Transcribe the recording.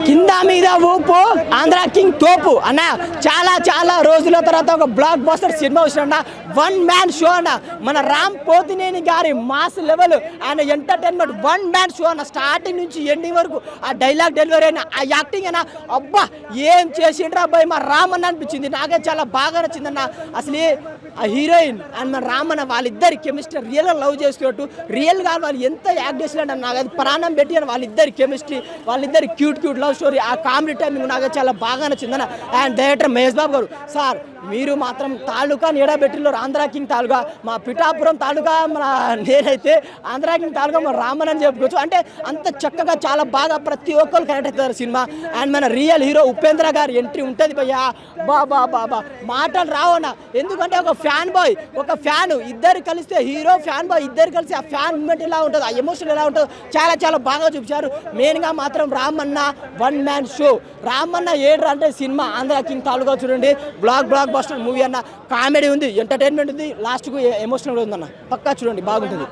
కింద మీద ఊపు ఆంధ్ర కింగ్ తోపు అన్న చాలా చాలా రోజుల తర్వాత ఒక బ్లాక్ బస్టర్ సినిమా వచ్చిన వన్ మ్యాన్ షో అన్న మన రామ్ పోతినేని గారి మాస్ లెవెల్ ఆయన ఎంటర్టైన్మెంట్ వన్ మ్యాన్ షో అన్న స్టార్టింగ్ నుంచి ఎండింగ్ వరకు ఆ డైలాగ్ డెలివరీ అయినా ఆ యాక్టింగ్ అయినా అబ్బా ఏం చేసిండ్రా అబ్బాయి మా రామ్ అన్న అనిపించింది నాకే చాలా బాగా నచ్చిందన్న అసలు ఆ హీరోయిన్ అండ్ మన రామ్ అన్న వాళ్ళిద్దరి కెమిస్ట్రీ రియల్గా లవ్ చేసుకున్నట్టు రియల్గా వాళ్ళు ఎంత యాక్ట్ చేసినట్టు నాకు అది ప్రాణం పెట్టి అని వాళ్ళిద్దరి కెమిస్ట్రీ వాళ్ళిద్దరి క్యూట్ లవ్ స్టోరీ ఆ కామెడీ టైమింగ్ నాకు చాలా బాగా నచ్చిందన్న అండ్ డైరెక్టర్ మహేష్ బాబు గారు సార్ మీరు మాత్రం తాలూకా నీడబెట్టిలో ఆంధ్ర కింగ్ తాలూకా మా పిఠాపురం తాలూకా మన నేనైతే ఆంధ్ర కింగ్ తాలూకా మన రామన్ అని చెప్పుకోవచ్చు అంటే అంత చక్కగా చాలా బాగా ప్రతి ఒక్కరు కనెక్ట్ అవుతారు సినిమా అండ్ మన రియల్ హీరో ఉపేంద్ర గారి ఎంట్రీ ఉంటుంది భయ్యా బాబా మాటలు రావన్నా ఎందుకంటే ఒక ఫ్యాన్ బాయ్ ఒక ఫ్యాన్ ఇద్దరు కలిస్తే హీరో ఫ్యాన్ బాయ్ ఇద్దరు కలిసి ఆ ఫ్యాన్ మూమెంట్ ఎలా ఉంటుంది ఆ ఎమోషన్ ఎలా ఉంటుందో చాలా చాలా బాగా చూపించారు మెయిన్గా మాత్రం Ramanna one man show Ramanna ఏడ్రా అంటే సినిమా ఆంధ్ర కింగ్ తాలూకా చూడండి బ్లాక్ బస్టర్ మూవీ అన్న కామెడీ ఉంది ఎంటర్టైన్మెంట్ ఉంది లాస్ట్కు ఎమోషనల్ ఉందన్న పక్కా చూడండి బాగుంటుంది.